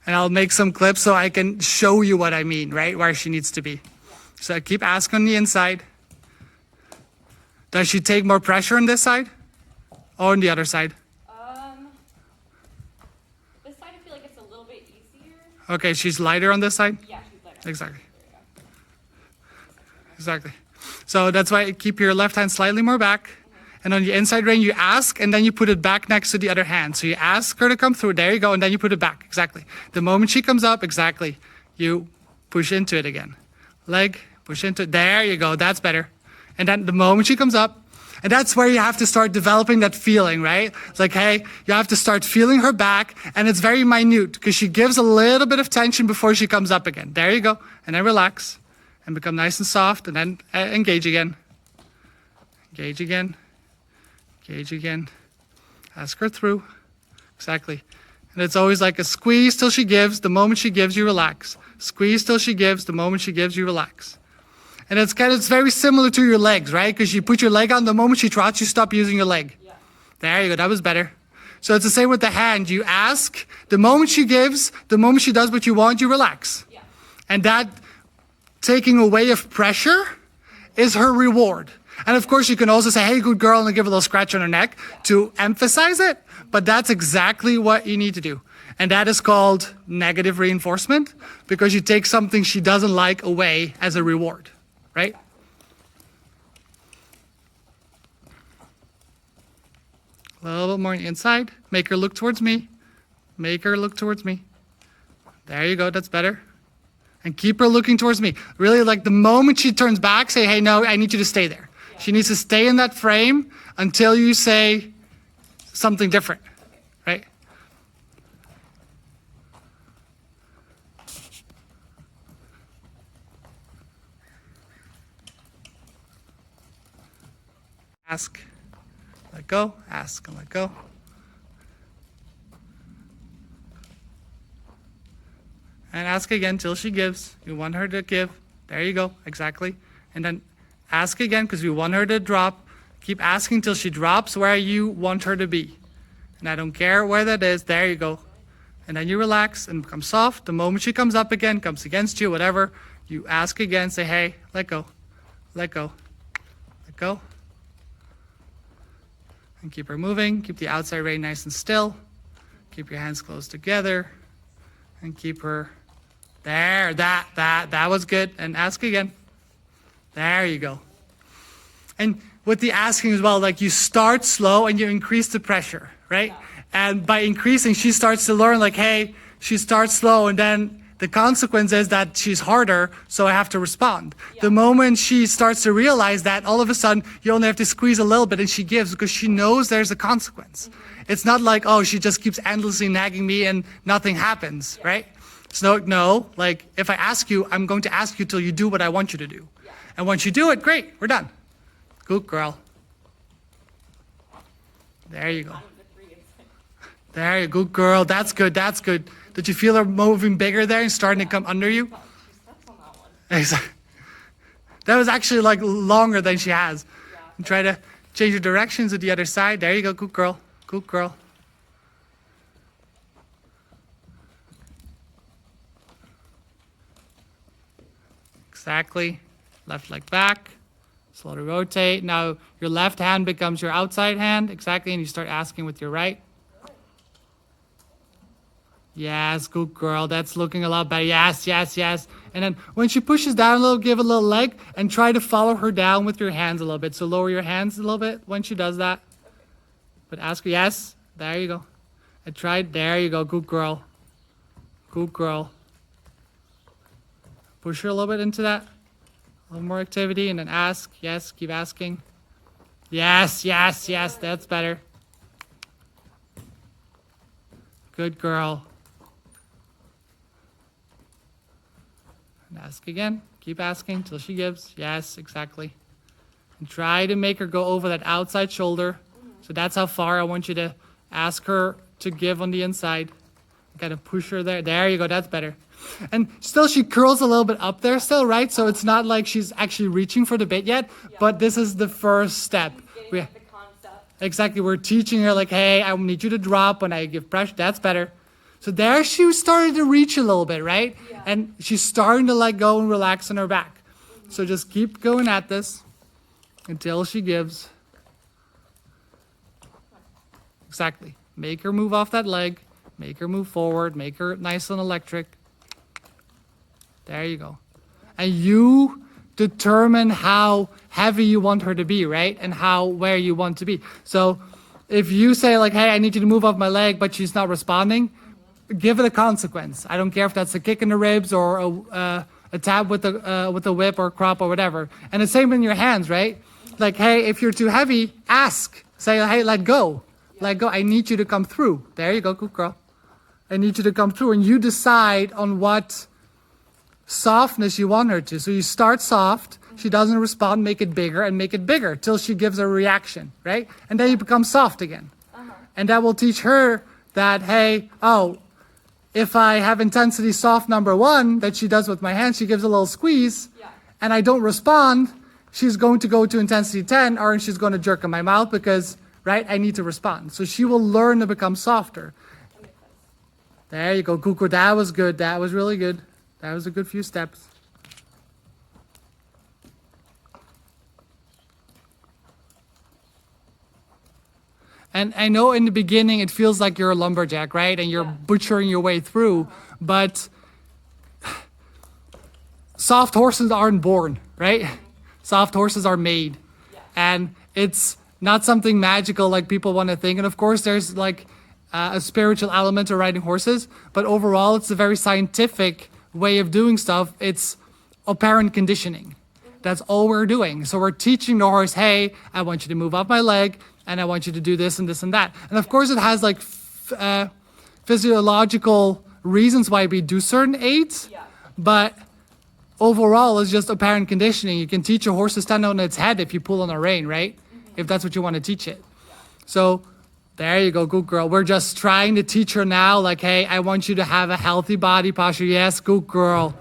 And I'll make some clips so I can show you what I mean, right? Where she needs to be. So I keep asking on the inside. Does she take more pressure on this side or on the other side? This side I feel like it's a little bit easier. Okay, she's lighter on this side? Yeah, she's lighter. Exactly. Exactly. So that's why you keep your left hand slightly more back. And on the inside rein, you ask, and then you put it back next to the other hand. So you ask her to come through. There you go. And then you put it back. Exactly. The moment she comes up, exactly, you push into it again. Leg, push into it. There you go. That's better. And then the moment she comes up, and that's where you have to start developing that feeling, right? It's like, hey, you have to start feeling her back, and it's very minute because she gives a little bit of tension before she comes up again. There you go. And then relax and become nice and soft, and then engage again. Engage again. Engage again. Ask her through. Exactly. And it's always like a squeeze till she gives. The moment she gives, you relax. Squeeze till she gives. The moment she gives, you relax. And it's very similar to your legs, right? Because you put your leg on, the moment she trots, you stop using your leg. Yeah. There you go, that was better. So it's the same with the hand. You ask, the moment she gives, the moment she does what you want, you relax. Yeah. And that taking away of pressure is her reward. And of course, you can also say, hey, good girl, and give a little scratch on her neck to emphasize it. But that's exactly what you need to do. And that is called negative reinforcement, because you take something she doesn't like away as a reward. Right? A little bit more on the inside. Make her look towards me. Make her look towards me. There you go. That's better. And keep her looking towards me. Really, like the moment she turns back, say, hey, no, I need you to stay there. Yeah. She needs to stay in that frame until you say something different. Right? Ask, let go, ask and let go. And ask again till she gives. You want her to give. There you go, exactly. And then ask again because we want her to drop. Keep asking till she drops where you want her to be. And I don't care where that is. There you go. And then you relax and become soft. The moment she comes up again, comes against you, whatever, you ask again, say, hey, let go, let go, let go. And keep her moving. Keep the outside rein nice and still. Keep your hands close together. And keep her there. That was good. And ask again. There you go. And with the asking as well, like you start slow and you increase the pressure, right? Yeah. And by increasing, she starts to learn like, hey, she starts slow and then the consequence is that she's harder, so I have to respond. Yeah. The moment she starts to realize that, all of a sudden, you only have to squeeze a little bit and she gives because she knows there's a consequence. Mm-hmm. It's not like, oh, she just keeps endlessly nagging me and nothing happens, yeah. Right? So no, like if I ask you, I'm going to ask you till you do what I want you to do. Yeah. And once you do it, great, we're done. Good girl. There you go. There you go, good girl. That's good, that's good. Did you feel her moving bigger there and starting to come under you? She steps on that one. Exactly. That was actually like longer than she has. Yeah. And try to change your directions to the other side. There you go, good girl. Good girl. Exactly. Left leg back. Slowly rotate. Now your left hand becomes your outside hand. Exactly. And you start asking with your right. Yes, good girl. That's looking a lot better. Yes, yes, yes. And then when she pushes down a little, give a little leg and try to follow her down with your hands a little bit. So lower your hands a little bit when she does that. But ask her, yes, there you go. I tried, there you go. Good girl. Good girl. Push her a little bit into that. A little more activity and then ask. Yes, keep asking. Yes, yes, yes, that's better. Good girl. And ask again. Keep asking till she gives. Yes, exactly. And try to make her go over that outside shoulder. So that's how far I want you to ask her to give on the inside. Kind of push her there. There you go. That's better. And still she curls a little bit up there still, right? So it's not like she's actually reaching for the bit yet, but this is the first step. Exactly. We're teaching her like, hey, I need you to drop when I give pressure. That's better. So there she started to reach a little bit, right? Yeah. And she's starting to let go and relax on her back. So just keep going at this until she gives. Exactly. Make her move off that leg. Make her move forward. Make her nice and electric. There you go. And you determine how heavy you want her to be, right? And where you want to be. So if you say like, hey, I need you to move off my leg, but she's not responding, give it a consequence. I don't care if that's a kick in the ribs or a tap with a whip or crop or whatever. And the same in your hands, right? Like, hey, if you're too heavy, ask. Say, hey, let go. Let go. I need you to come through. There you go, good girl. I need you to come through. And you decide on what softness you want her to. So you start soft. She doesn't respond, make it bigger till she gives a reaction, right? And then you become soft again. And that will teach her that, hey, oh, if I have intensity soft number 1 that she does with my hand, she gives a little squeeze, and I don't respond, she's going to go to intensity 10, or she's going to jerk in my mouth because, right, I need to respond. So she will learn to become softer. There you go, Kuku. That was good. That was really good. That was a good few steps. And I know in the beginning it feels like you're a lumberjack, right? And you're butchering your way through, but soft horses aren't born, right? Soft horses are made. And it's not something magical like people want to think. And of course there's like a spiritual element to riding horses, but overall it's a very scientific way of doing stuff. It's operant conditioning. That's all we're doing. So we're teaching the horse, hey, I want you to move up my leg, and I want you to do this and this and that. And of course it has like physiological reasons why we do certain aids, but overall it's just apparent conditioning. You can teach a horse to stand on its head if you pull on a rein, right? If that's what you want to teach it. So there you go, good girl. We're just trying to teach her now, like, hey, I want you to have a healthy body posture. Yes, good girl.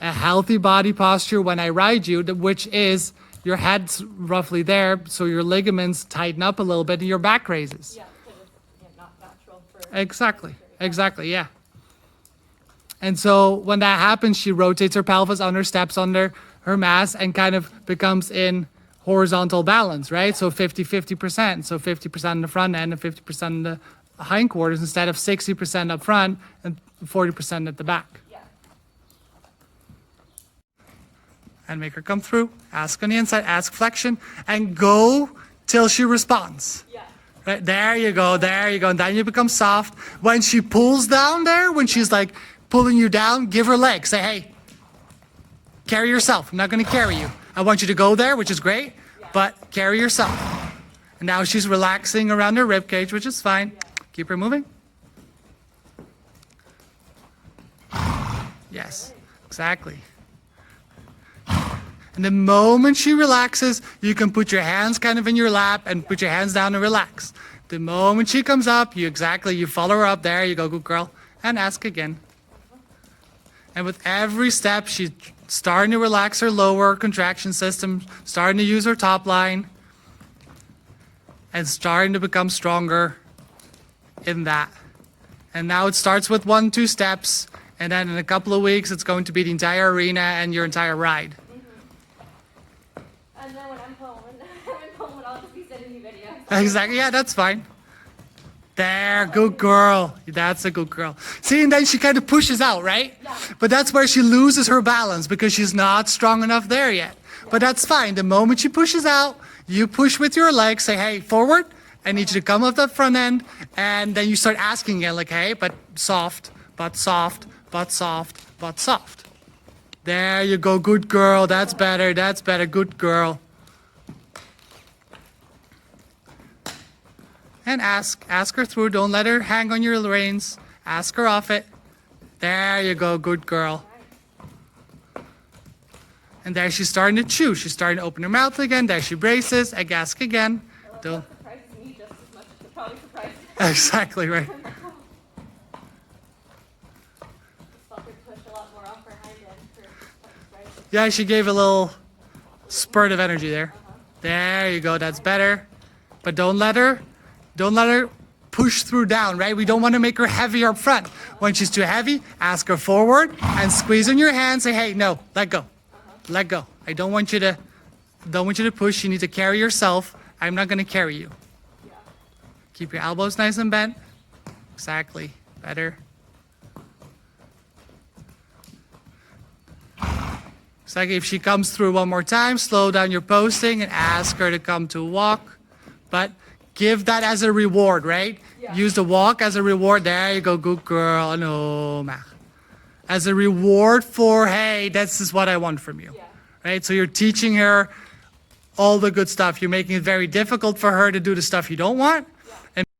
A healthy body posture when I ride you, which is your head's roughly there, so your ligaments tighten up a little bit and your back raises. Yeah, because it's not natural for... Exactly, yeah. And so when that happens, she rotates her pelvis under, steps under her mass, and kind of becomes in horizontal balance, right? So 50-50%. So 50% in the front end and 50% in the hindquarters instead of 60% up front and 40% at the back. And make her come through, ask on the inside, ask flexion, and go till she responds. Right, there you go, and then you become soft. When she pulls down there, when she's like pulling you down, give her legs. Say, hey, carry yourself. I'm not gonna carry you. I want you to go there, which is great, but carry yourself. And now she's relaxing around her rib cage, which is fine. Keep her moving. Yes, exactly. And the moment she relaxes, you can put your hands kind of in your lap and put your hands down and relax. The moment she comes up, you follow her up. There you go, good girl. And ask again. And with every step, she's starting to relax her lower contraction system, starting to use her top line, and starting to become stronger in that. And now it starts with 1-2 steps, and then in a couple of weeks, it's going to be the entire arena and your entire ride. And then when I'm home, I'll just be sending you videos. Exactly, yeah, that's fine. There, good girl. That's a good girl. See, and then she kind of pushes out, right? But that's where she loses her balance because she's not strong enough there yet. But that's fine. The moment she pushes out, you push with your legs, say, hey, forward. I need you to come up that front end. And then you start asking again, like, hey, but soft, but soft, but soft, but soft. There you go, good girl. That's better, good girl. And ask her through. Don't let her hang on your reins. Ask her off it. There you go, good girl. And there she's starting to chew. She's starting to open her mouth again. There she braces. Ask again. Don't. Surprises me just as much as it probably surprises her. Exactly right. Yeah, she gave a little spurt of energy there. There you go, that's better. But don't let her push through down, right? We don't want to make her heavy up front. When she's too heavy, ask her forward and squeeze in your hand. Say, hey, no, let go. Let go. I don't want you to push. You need to carry yourself. I'm not going to carry you. Keep your elbows nice and bent. Exactly. Better. It's like if she comes through one more time, slow down your posting and ask her to come to a walk. But give that as a reward, right? Yeah. Use the walk as a reward. There you go, good girl. No, ma. As a reward for, hey, this is what I want from you. Yeah. Right? So you're teaching her all the good stuff. You're making it very difficult for her to do the stuff you don't want.